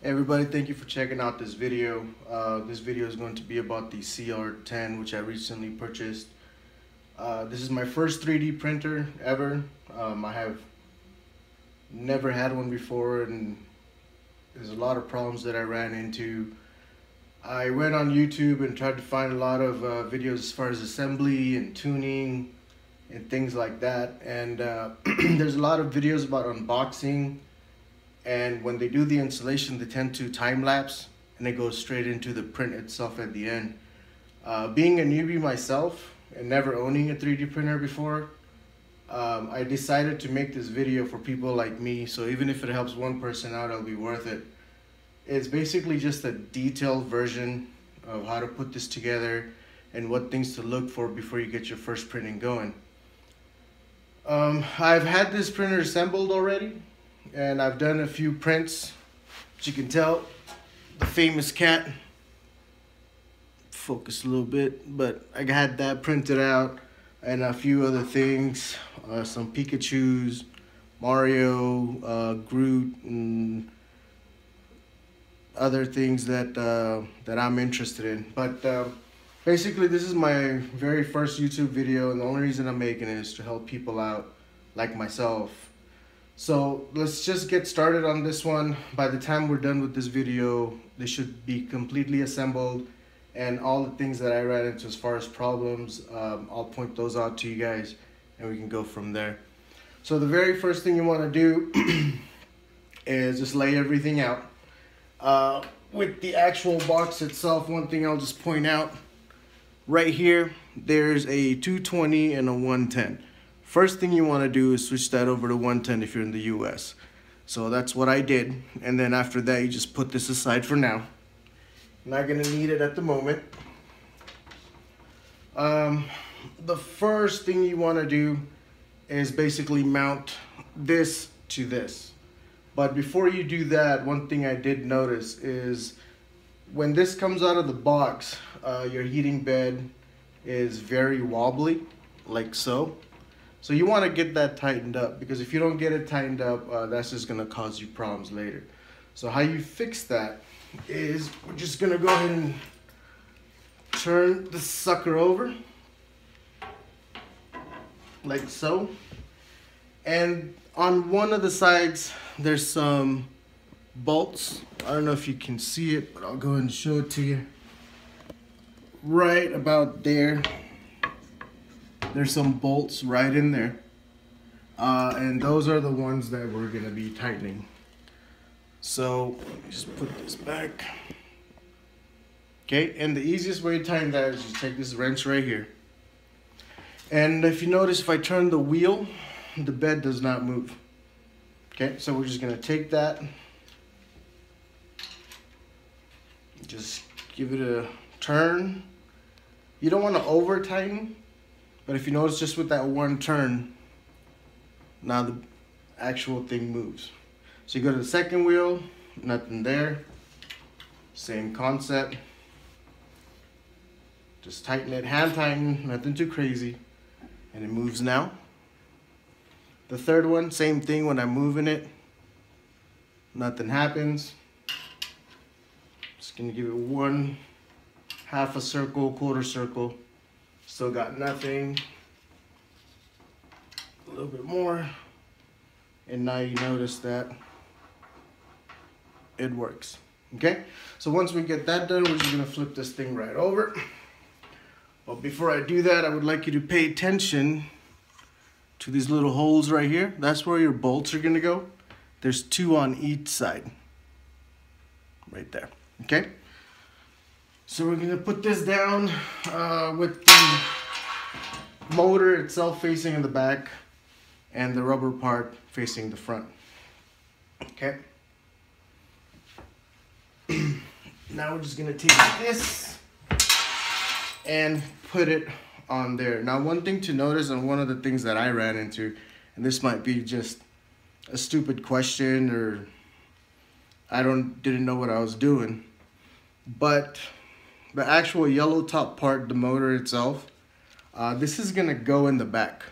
Hey everybody, thank you for checking out this video. This video is going to be about the Cr-10, which I recently purchased. This is my first 3D printer ever. I have never had one before, and there's a lot of problems that I ran into. I went on YouTube and tried to find a lot of videos as far as assembly and tuning and things like that, and there's a lot of videos about unboxing. And when they do the installation, they tend to time-lapse and it goes straight into the print itself at the end. Being a newbie myself and never owning a 3D printer before, I decided to make this video for people like me, so even if it helps one person out, it'll be worth it. It's basically just a detailed version of how to put this together and what things to look for before you get your first printing going. I've had this printer assembled already, and I've done a few prints. As you can tell, the famous cat. Focus a little bit, but I had that printed out and a few other things, some Pikachus, Mario, Groot, and other things that I'm interested in. But basically, this is my very first YouTube video, and the only reason I'm making it is to help people out like myself. So let's just get started on this one. By the time we're done with this video, this should be completely assembled, and all the things that I ran into as far as problems, I'll point those out to you guys and we can go from there. So the very first thing you want to do is just lay everything out. With the actual box itself, one thing I'll just point out, right here, there's a 220 and a 110. First thing you want to do is switch that over to 110 if you're in the US. So that's what I did, and then after that you just put this aside for now. Not going to need it at the moment. The first thing you want to do is basically mount this to this. But before you do that, one thing I did notice is when this comes out of the box, your heating bed is very wobbly, like so. So you want to get that tightened up, because if you don't get it tightened up, that's just going to cause you problems later. So how you fix that is we're just going to go ahead and turn the sucker over, like so. And on one of the sides, there's some bolts. I don't know if you can see it, but I'll go ahead and show it to you. Right about there. There's some bolts right in there, and those are the ones that we're going to be tightening. So let me just put this back. Okay, and the easiest way to tighten that is just take this wrench right here. And if you notice, if I turn the wheel, the bed does not move. Okay, so we're just going to take that, just give it a turn. You don't want to over tighten. But if you notice, just with that one turn, now the actual thing moves. So you go to the second wheel, nothing there. Same concept. Just tighten it, hand tighten, nothing too crazy. And it moves now. The third one, same thing, when I'm moving it, nothing happens. Just gonna give it one half a circle, quarter circle. Still got nothing. A little bit more. And now you notice that it works. Okay? So once we get that done, we're just going to flip this thing right over. But before I do that, I would like you to pay attention to these little holes right here. That's where your bolts are going to go. There's two on each side. Right there. Okay? So we're going to put this down with the motor itself facing in the back and the rubber part facing the front. Okay. Now we're just going to take this and put it on there. Now, one thing to notice, and one of the things that I ran into, and this might be just a stupid question, or I didn't know what I was doing, but the actual yellow top part, the motor itself, this is gonna go in the back.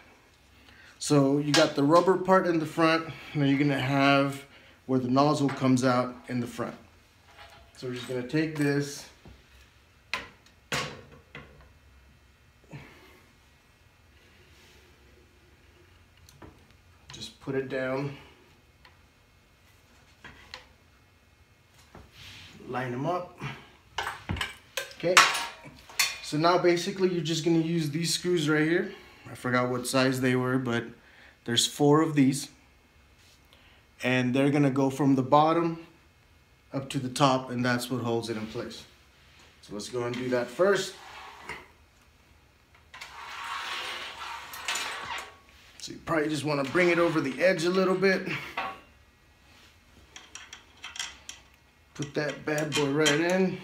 So you got the rubber part in the front, and then you're gonna have where the nozzle comes out in the front. So we're just gonna take this, just put it down, line them up. Okay, so now basically you're just gonna use these screws right here. I forgot what size they were, but there's 4 of these, and they're gonna go from the bottom up to the top, and that's what holds it in place. So let's go and do that first. So you probably just want to bring it over the edge a little bit. Put that bad boy right in.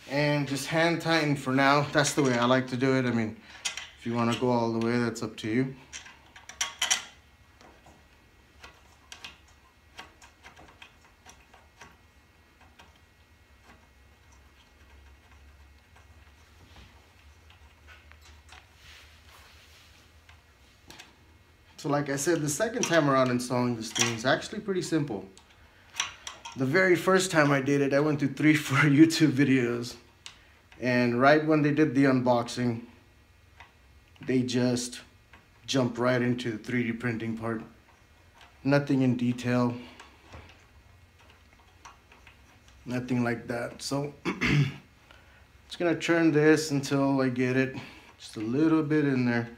And just hand tighten for now. That's the way I like to do it. I mean, if you want to go all the way, that's up to you. So like I said, the second time around installing this thing is actually pretty simple. The very first time I did it, I went through 3-4 YouTube videos. And right when they did the unboxing, they just jumped right into the 3D printing part. Nothing in detail. Nothing like that. So just gonna turn this until I get it just a little bit in there.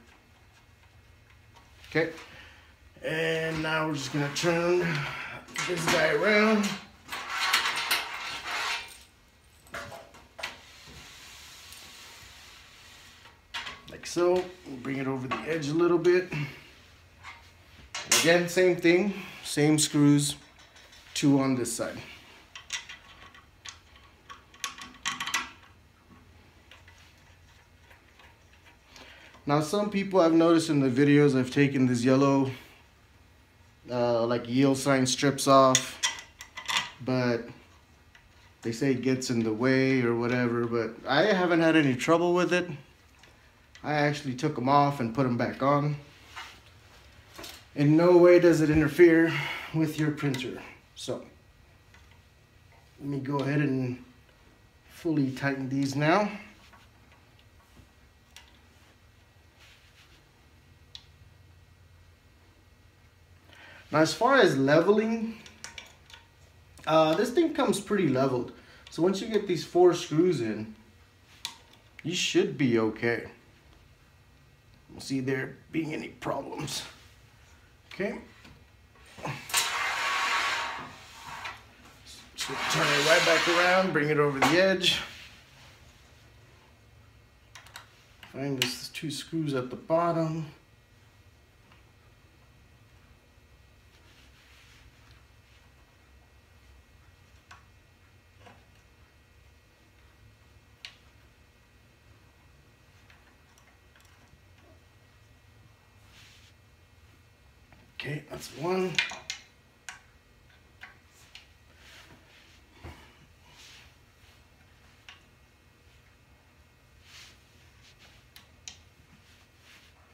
Okay, and now we're just gonna turn this guy around. Like so. We'll bring it over the edge a little bit. Again, same thing, same screws, 2 on this side. Now some people I've noticed in the videos, I've taken this yellow like yield sign strips off, but they say it gets in the way or whatever, but I haven't had any trouble with it. I actually took them off and put them back on. In no way does it interfere with your printer. So let me go ahead and fully tighten these now. Now as far as leveling, this thing comes pretty leveled. So once you get these 4 screws in, you should be okay. We'll see there being any problems. Okay. Just gonna turn it right back around, bring it over the edge. Find these 2 screws at the bottom. Okay, that's 1.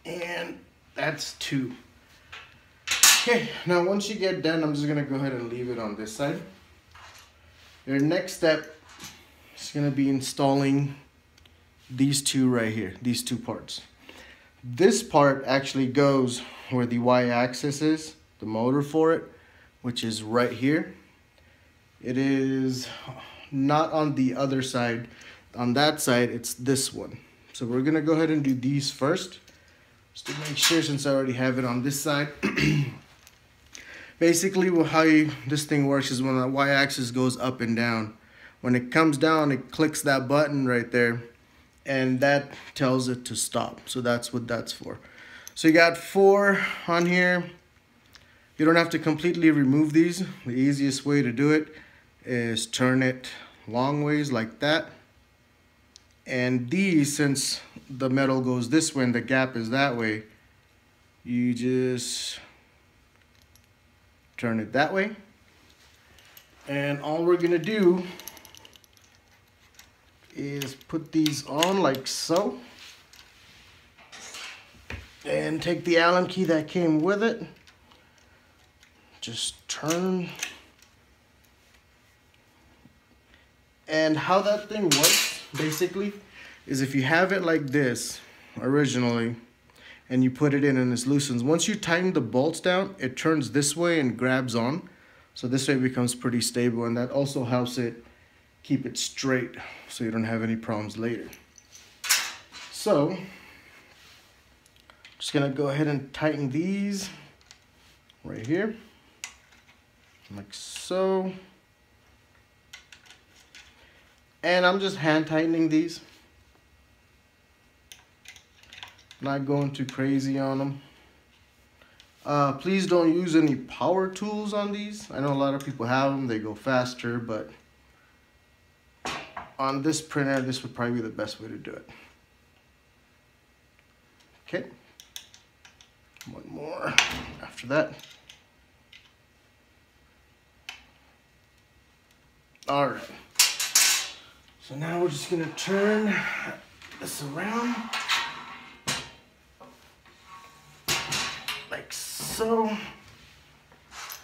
And that's 2. Okay, now once you get done, I'm just gonna go ahead and leave it on this side. Your next step is gonna be installing these 2 right here, these 2 parts. This part actually goes where the Y-axis is, the motor for it, which is right here. It is not on the other side. On that side, it's this one. So we're gonna go ahead and do these first, just to make sure, since I already have it on this side. Basically, this thing works is when the Y-axis goes up and down. When it comes down, it clicks that button right there, and that tells it to stop. So that's what that's for. So you got 4 on here. You don't have to completely remove these. The easiest way to do it is turn it long ways like that. And these, since the metal goes this way and the gap is that way, you just turn it that way. And all we're gonna do is put these on like so. And take the Allen key that came with it. Just turn. And how that thing works, basically, is if you have it like this originally, and you put it in and it loosens, once you tighten the bolts down, it turns this way and grabs on. So this way it becomes pretty stable, and that also helps it keep it straight so you don't have any problems later. So, just gonna go ahead and tighten these right here, like so. And I'm just hand tightening these. Not going too crazy on them. Please don't use any power tools on these. I know a lot of people have them, they go faster, but on this printer, this would probably be the best way to do it. Okay, one more after that. All right, so now we're just gonna turn this around. Like so.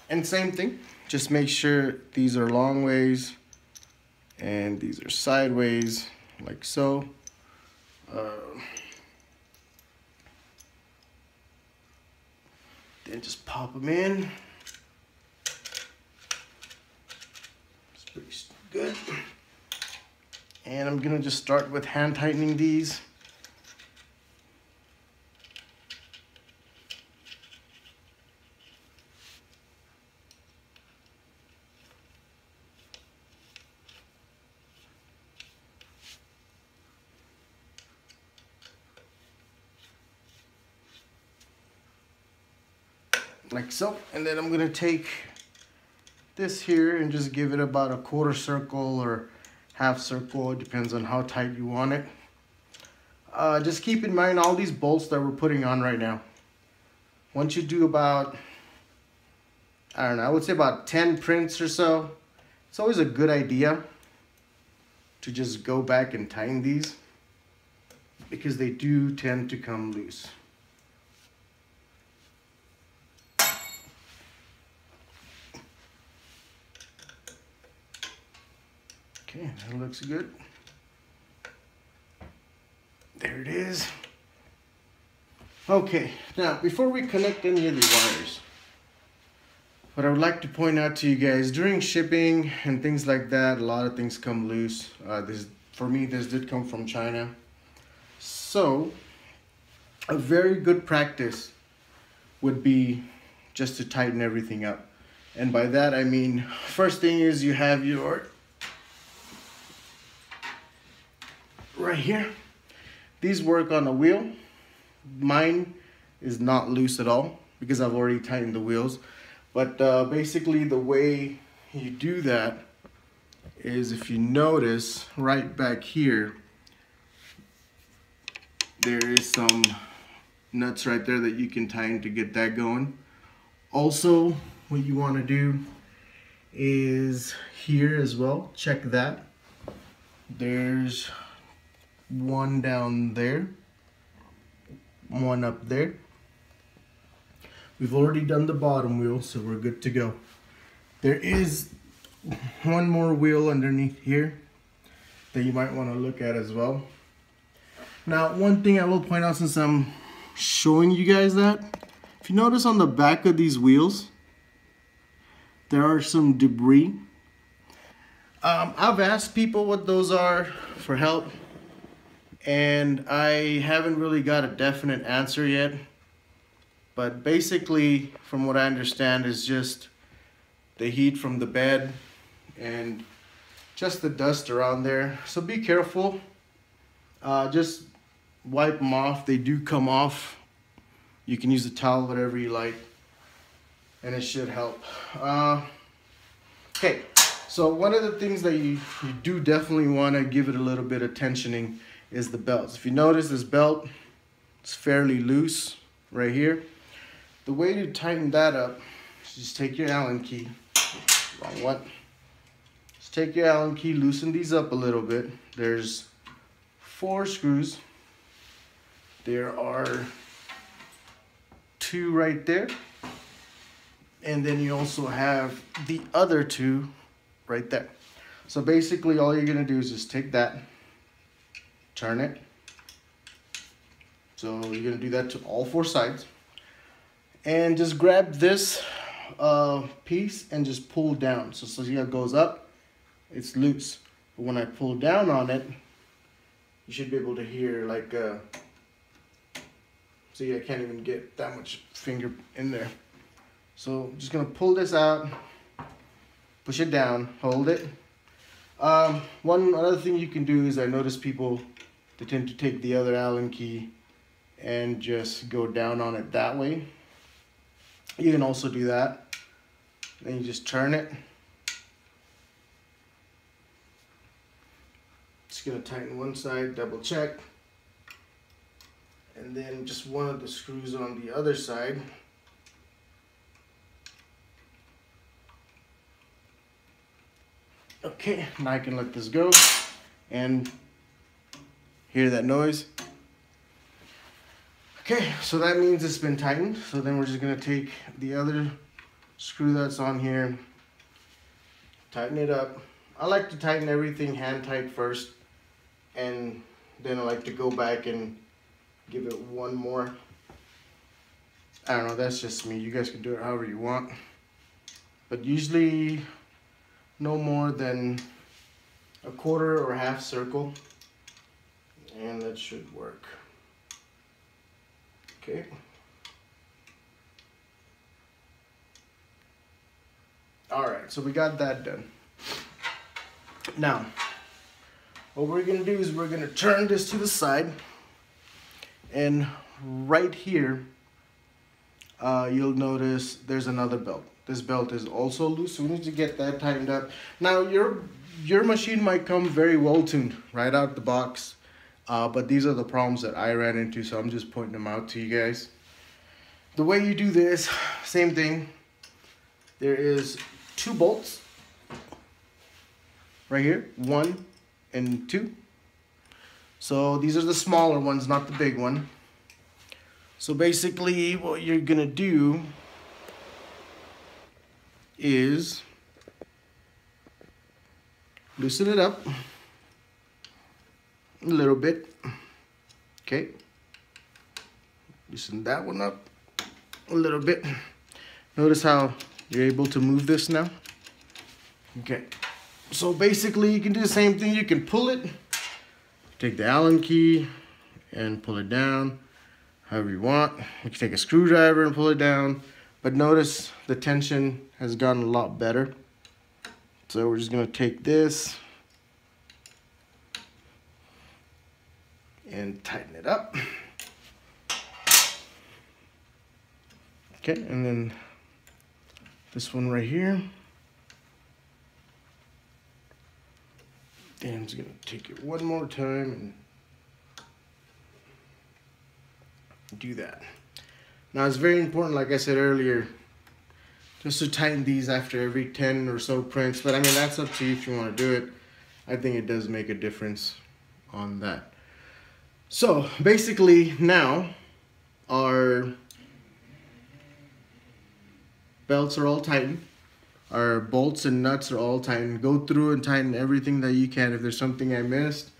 And same thing, just make sure these are long ways and these are sideways, like so. Then just pop them in. It's pretty good. And I'm gonna just start with hand tightening these. Like so, and then I'm gonna take this here and just give it about a quarter circle or half circle. It depends on how tight you want it. Just keep in mind all these bolts that we're putting on right now. Once you do about, I don't know, I would say about 10 prints or so, it's always a good idea to just go back and tighten these because they do tend to come loose. Okay, that looks good. There it is. Okay, now before we connect any of the wires, what I would like to point out to you guys, during shipping and things like that, a lot of things come loose. For me, this did come from China. So, a very good practice would be just to tighten everything up. And by that I mean, first thing is you have your right here. These work on a wheel. Mine is not loose at all because I've already tightened the wheels. But basically the way you do that is, if you notice right back here, there is some nuts right there that you can tighten to get that going. Also, what you want to do is here as well, check that. There's one down there, one up there. We've already done the bottom wheel, so we're good to go. There is one more wheel underneath here that you might want to look at as well. Now, one thing I will point out, since I'm showing you guys that, if you notice on the back of these wheels, there are some debris. I've asked people what those are for help, and I haven't really got a definite answer yet. But basically, from what I understand, is just the heat from the bed and just the dust around there. So be careful. Just wipe them off. They do come off. You can use a towel, whatever you like, and it should help. Okay, so one of the things that you do definitely want to give it a little bit of tensioning is the belts. If you notice, this belt is fairly loose right here. The way to tighten that up is just take your Allen key. Wrong one. Just take your Allen key, loosen these up a little bit. There's 4 screws. There are two right there. And then you also have the other two right there. So basically all you're gonna do is just take that, turn it. So you're gonna do that to all four sides. And just grab this piece and just pull down. So see how it goes up, it's loose. But when I pull down on it, you should be able to hear like, see, I can't even get that much finger in there. So I'm just gonna pull this out, push it down, hold it. One other thing you can do is, I notice people, they tend to take the other Allen key and just go down on it that way. You can also do that. Then you just turn it. Just gonna tighten one side, double check. And then just one of the screws on the other side. Okay, now I can let this go and hear that noise. Okay, so that means it's been tightened. So then we're just gonna take the other screw that's on here, tighten it up. I like to tighten everything hand tight first, and then I like to go back and give it one more. I don't know, that's just me. You guys can do it however you want. But usually no more than a quarter or half circle, and that should work. Okay. All right, so we got that done. Now, what we're gonna do is we're gonna turn this to the side, and right here, you'll notice there's another belt. This belt is also loose, so we need to get that tightened up. Now, your machine might come very well tuned right out the box, but these are the problems that I ran into, so I'm just pointing them out to you guys. The way you do this, same thing. There is two bolts right here, 1 and 2. So these are the smaller ones, not the big one. So basically what you're gonna do is loosen it up a little bit. Okay, loosen that one up a little bit. Notice how you're able to move this now. Okay, so basically you can do the same thing. You can pull it, take the Allen key and pull it down however you want. You can take a screwdriver and pull it down, but notice the tension has gotten a lot better. So we're just gonna take this and tighten it up. Okay, and then this one right here. And I'm just gonna take it one more time and do that. Now it's very important, like I said earlier, just to tighten these after every 10 or so prints. But I mean, that's up to you if you want to do it. I think it does make a difference on that. So basically now our belts are all tightened. Our bolts and nuts are all tightened. Go through and tighten everything that you can. If there's something I missed,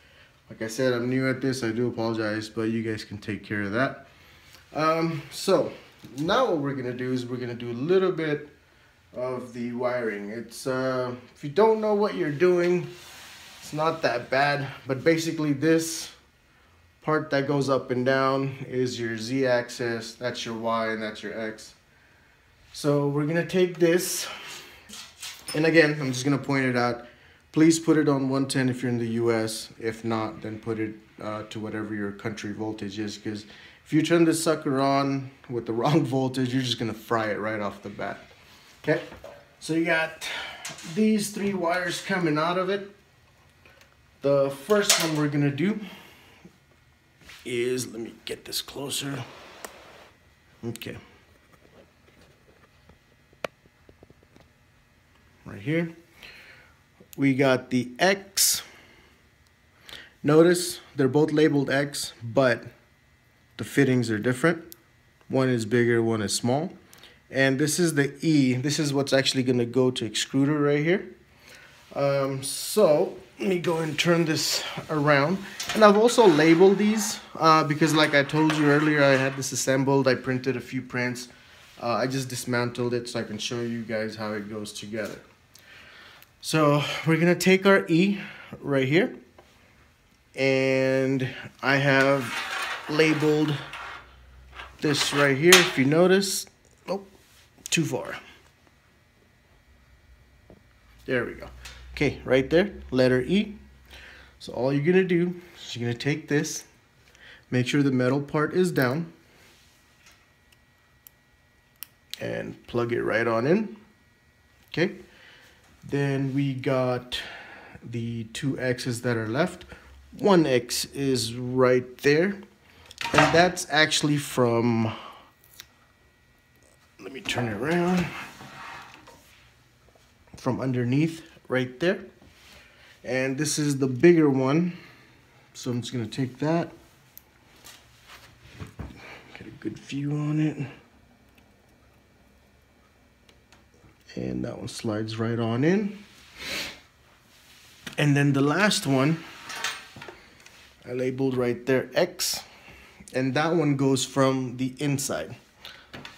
like I said, I'm new at this, I do apologize, but you guys can take care of that. So now what we're gonna do is we're gonna do a little bit of the wiring. It's if you don't know what you're doing, it's not that bad, but basically this part that goes up and down is your Z axis, that's your Y, and that's your X. So we're gonna take this, and again, I'm just gonna point it out. Please put it on 110 if you're in the US. If not, then put it to whatever your country voltage is, because if you turn this sucker on with the wrong voltage, you're just gonna fry it right off the bat. Okay, so you got these 3 wires coming out of it. The first one we're gonna do is, let me get this closer. Okay. Right here, we got the X. Notice they're both labeled X, but the fittings are different. One is bigger, one is small. And this is the E. This is what's actually going to go to extruder right here. So let me go and turn this around. And I've also labeled these because like I told you earlier, I had this assembled. I printed a few prints. I just dismantled it so I can show you guys how it goes together. So we're going to take our E right here. And I have labeled this right here, if you notice. Oh, too far. There we go. Okay, right there, letter E. So all you're gonna do is you're gonna take this, make sure the metal part is down, and plug it right on in. Okay, then we got the two X's that are left. One X is right there, and that's actually from, let me turn it around, from underneath right there. And this is the bigger one, so I'm just gonna take that, get a good view on it, and that one slides right on in. And then the last one I labeled right there X, and that one goes from the inside.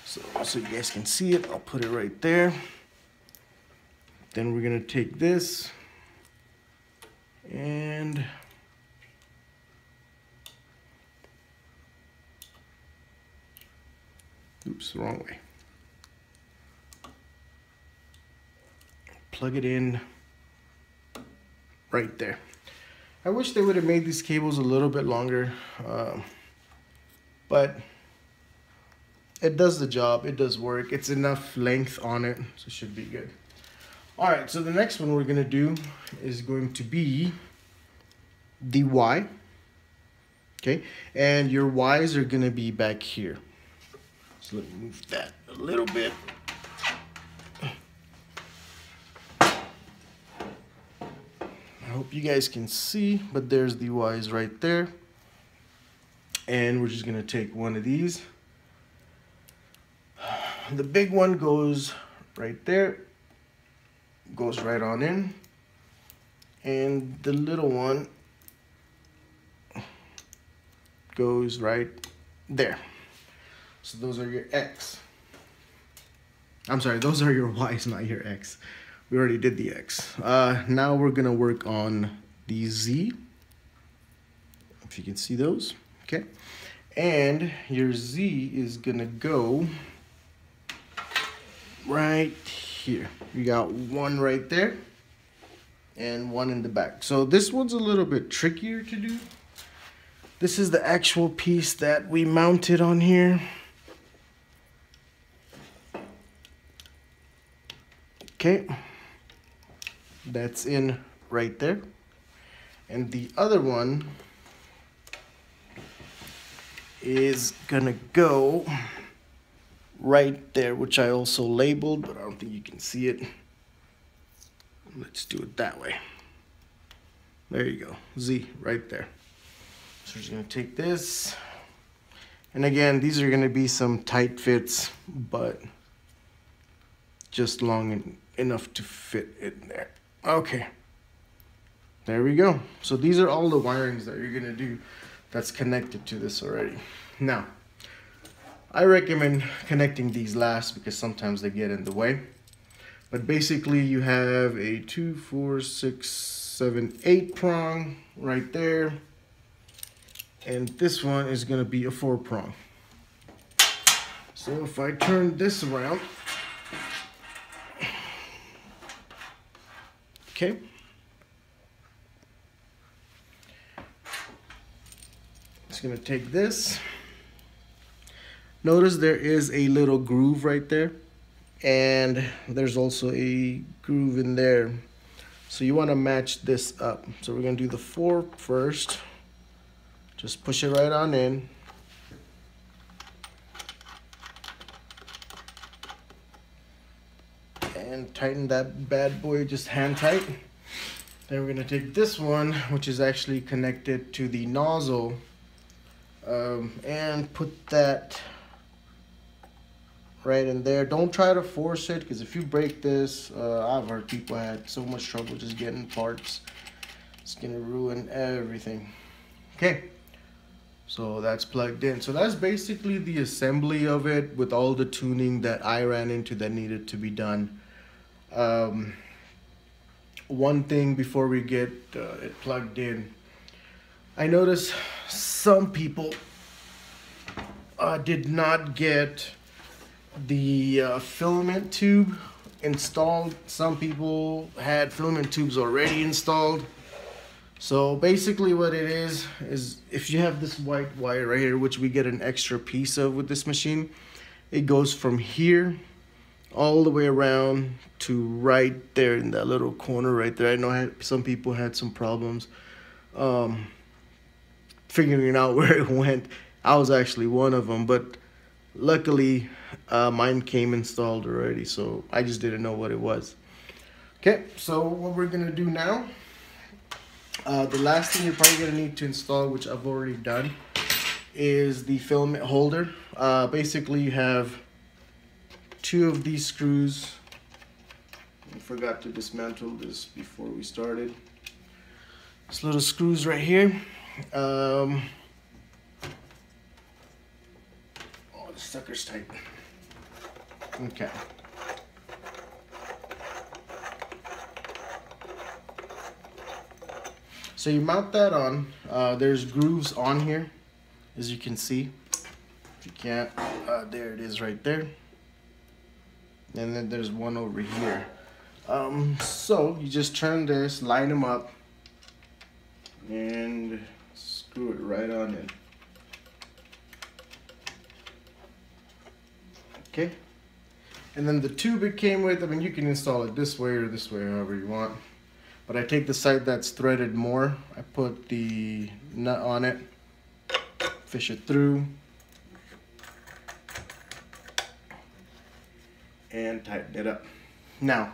So you guys can see it, I'll put it right there. Then we're gonna take this and oops, the wrong way. Plug it in right there. I wish they would have made these cables a little bit longer, but it does the job, it does work. It's enough length on it, so it should be good. All right, so the next one we're gonna do is going to be the Y, okay? And your Y's are gonna be back here. So let me move that a little bit. I hope you guys can see, but there's the Y's right there. And we're just gonna take one of these. The big one goes right there, goes right on in, and the little one goes right there. So those are your X. I'm sorry, those are your Y's, not your X. We already did the X. Now we're gonna work on the Z, if you can see those, okay? And your Z is gonna go right here. You got one right there and one in the back. So this one's a little bit trickier to do. This is the actual piece that we mounted on here. Okay, that's in right there. And the other one is gonna go right there, which I also labeled, but I don't think you can see it. Let's do it that way. There you go, Z right there. So we're just gonna take this, and again, these are gonna be some tight fits, but just long enough to fit in there. Okay, there we go. So these are all the wirings that you're gonna do that's connected to this already. Now, I recommend connecting these last because sometimes they get in the way. But basically you have a 2, 4, 6, 7, 8 prong right there. And this one is gonna be a 4 prong. So if I turn this around, okay. Just gonna take this. Notice there is a little groove right there, and there's also a groove in there. So you want to match this up. So we're going to do the 4 first. Just push it right on in. And tighten that bad boy just hand tight. Then we're going to take this one, which is actually connected to the nozzle, and put that right in there. Don't try to force it, because if you break this, I've heard people had so much trouble just getting parts. It's gonna ruin everything. Okay, so that's plugged in. So that's basically the assembly of it, with all the tuning that I ran into that needed to be done. One thing before we get it plugged in, I noticed some people did not get the filament tube installed. Some people had filament tubes already installed. So basically what it is if you have this white wire right here, which we get an extra piece of with this machine, it goes from here all the way around to right there in that little corner right there. I know some people had some problems figuring out where it went. I was actually one of them, but luckily mine came installed already, so I just didn't know what it was. Okay, so what we're gonna do now, the last thing you're probably gonna need to install, which I've already done, is the filament holder. Basically you have 2 of these screws. I forgot to dismantle this before we started. These little screws right here. Oh, the sucker's tight. Okay. So you mount that on. There's grooves on here, as you can see. If you can't, there it is right there. And then there's one over here. So you just turn this, line them up, and screw it right on in. Okay. And then the tube it came with, I mean, you can install it this way or this way, however you want. But I take the side that's threaded more. I put the nut on it, fish it through, and tighten it up. Now,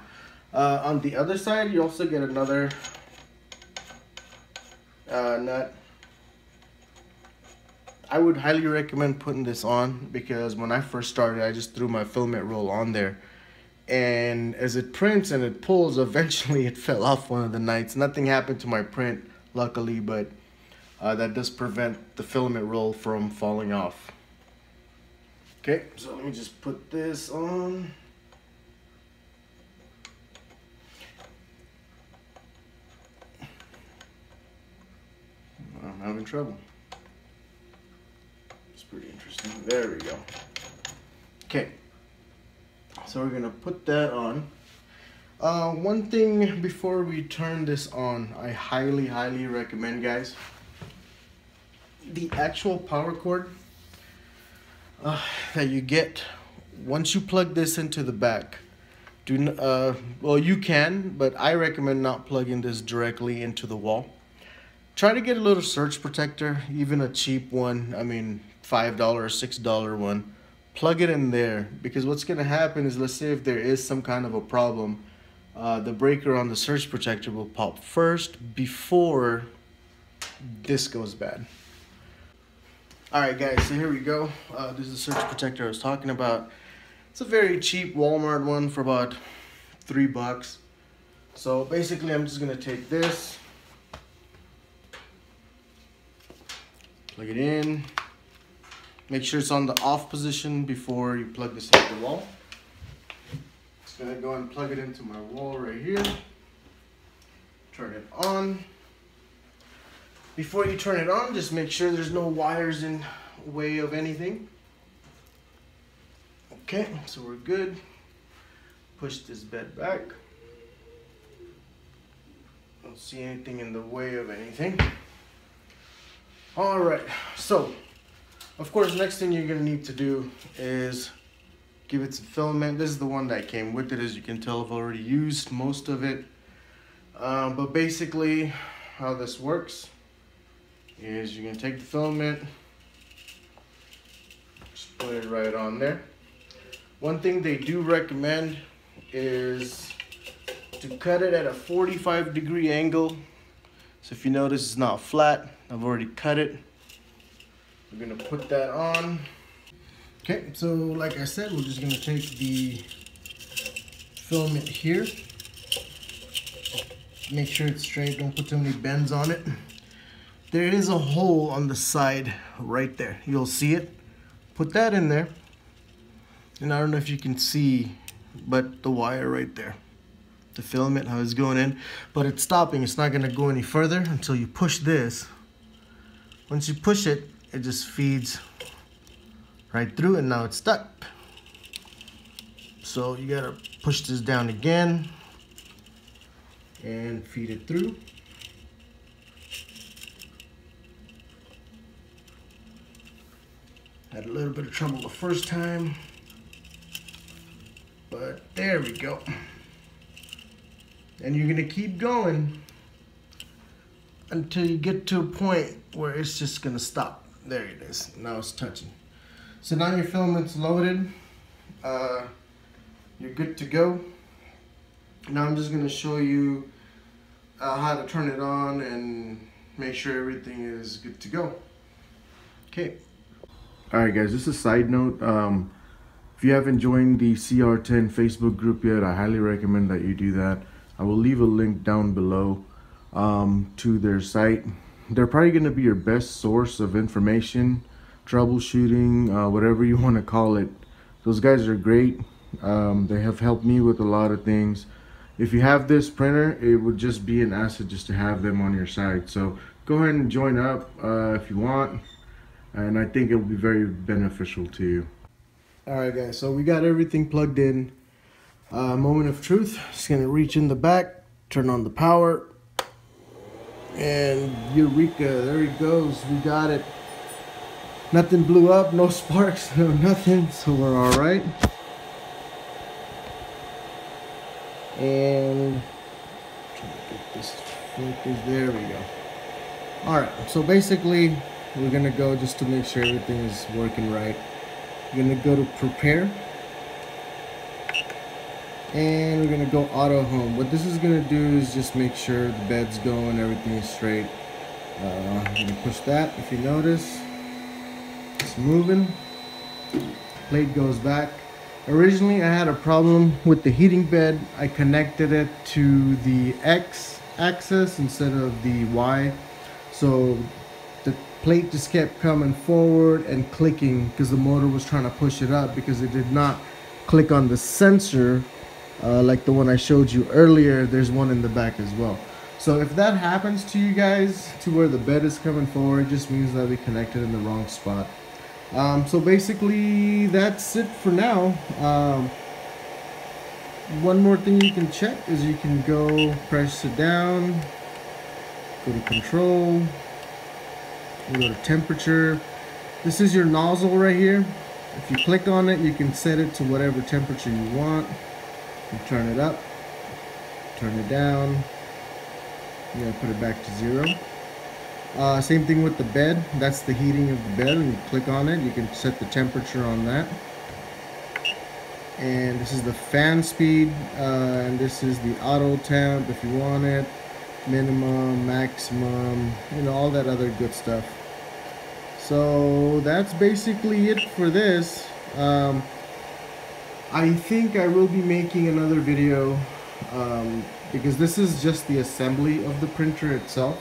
on the other side, you also get another nut. I would highly recommend putting this on, because when I first started, I just threw my filament roll on there, and as it prints and it pulls, eventually it fell off one of the nights. Nothing happened to my print, luckily, but that does prevent the filament roll from falling off. Okay, so let me just put this on. I'm having trouble. It's pretty interesting. There we go. Okay, so we're gonna put that on. One thing before we turn this on, I highly recommend, guys, the actual power cord that you get once you plug this into the back. Well, you can, but I recommend not plugging this directly into the wall. Try to get a little surge protector, even a cheap one. I mean, $5 or $6 one. Plug it in there, because what's gonna happen is, let's say if there is some kind of a problem, the breaker on the surge protector will pop first before this goes bad. Alright guys, so here we go. This is the surge protector I was talking about. It's a very cheap Walmart one for about $3. So basically I'm just gonna take this, plug it in, make sure it's on the off position before you plug this into the wall. Just gonna go and plug it into my wall right here. Turn it on. Before you turn it on, just make sure there's no wires in the way of anything. Okay, so we're good. Push this bed back. Don't see anything in the way of anything. All right, so of course, next thing you're gonna need to do is give it some filament. This is the one that came with it. As you can tell, I've already used most of it. But basically, how this works is you're gonna take the filament, just put it right on there. One thing they do recommend is to cut it at a 45-degree angle. So if you notice, it's not flat. I've already cut it. We're gonna put that on. Okay, so like I said, we're just gonna take the filament here. Make sure it's straight, don't put too many bends on it. There is a hole on the side right there. You'll see it. Put that in there. And I don't know if you can see, but the wire right there. The filament, how it's going in. But it's stopping, it's not gonna go any further until you push this. Once you push it, it just feeds right through and now it's stuck. So you gotta push this down again and feed it through. Had a little bit of trouble the first time, but there we go. And you're gonna keep going until you get to a point where it's just gonna stop. There it is, now it's touching. So now your filament's loaded. You're good to go. Now I'm just gonna show you how to turn it on and make sure everything is good to go. Okay. Alright guys, just a side note. If you haven't joined the Cr-10 Facebook group yet, I highly recommend that you do that. I will leave a link down below to their site. They're probably gonna be your best source of information, troubleshooting, whatever you want to call it. Those guys are great. They have helped me with a lot of things. If you have this printer, it would just be an asset just to have them on your side. So go ahead and join up if you want, and I think it will be very beneficial to you. Alright guys, so we got everything plugged in. Moment of truth. Just gonna reach in the back, turn on the power, and eureka, there he goes, we got it. Nothing blew up, no sparks, no nothing, so we're all right. And trying to get this focused, there we go. All right, so basically we're gonna go just to make sure everything is working right. We're gonna go to prepare, and we're gonna go auto home. What this is gonna do is just make sure the bed's going, everything is straight. I'm gonna push that. If you notice, it's moving. Plate goes back. Originally I had a problem with the heating bed. I connected it to the X axis instead of the Y, so the plate just kept coming forward and clicking because the motor was trying to push it up, because it did not click on the sensor like the one I showed you earlier. There's one in the back as well. So if that happens to you guys, to where the bed is coming forward, it just means that we connected in the wrong spot. So basically that's it for now. One more thing you can check is you can go press it down, go to control, you go to temperature. This is your nozzle right here. If you click on it, you can set it to whatever temperature you want. You turn it up, turn it down. You gotta put it back to 0. Same thing with the bed. That's the heating of the bed. When you click on it, you can set the temperature on that. And this is the fan speed, and this is the auto temp if you want it, minimum, maximum, you know, all that other good stuff. So that's basically it for this. I think I will be making another video because this is just the assembly of the printer itself.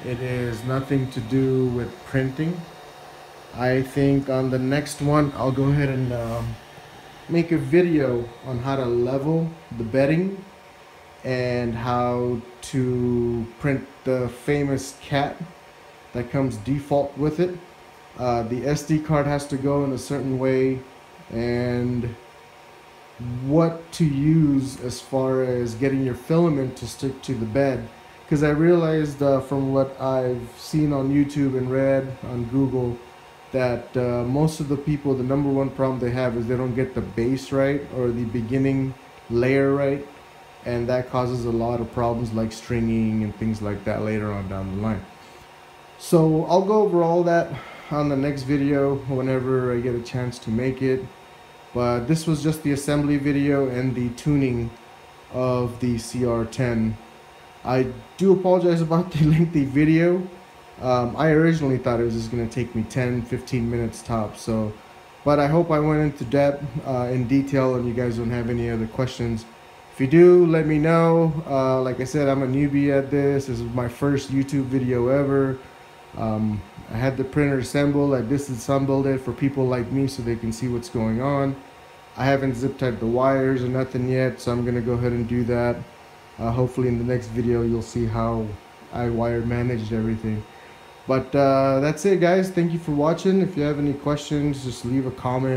It is nothing to do with printing. I think on the next one I'll go ahead and make a video on how to level the bedding and how to print the famous cat that comes default with it. The SD card has to go in a certain way, and what to use as far as getting your filament to stick to the bed. Because I realized from what I've seen on YouTube and read on Google that most of the people, the #1 problem they have is they don't get the base right or the beginning layer right, and that causes a lot of problems like stringing and things like that later on down the line. So I'll go over all that on the next video whenever I get a chance to make it. But this was just the assembly video and the tuning of the Cr-10. I do apologize about the lengthy video. I originally thought it was just going to take me 10-15 minutes tops, so But I hope I went into depth in detail and you guys don't have any other questions. If you do, let me know. Like I said, I'm a newbie at this. This is my first YouTube video ever. I had the printer assembled. I disassembled it for people like me so they can see what's going on. I haven't zip tied the wires or nothing yet, so I'm gonna go ahead and do that. Hopefully in the next video you'll see how I wire managed everything. But that's it, guys. Thank you for watching. If you have any questions, just leave a comment.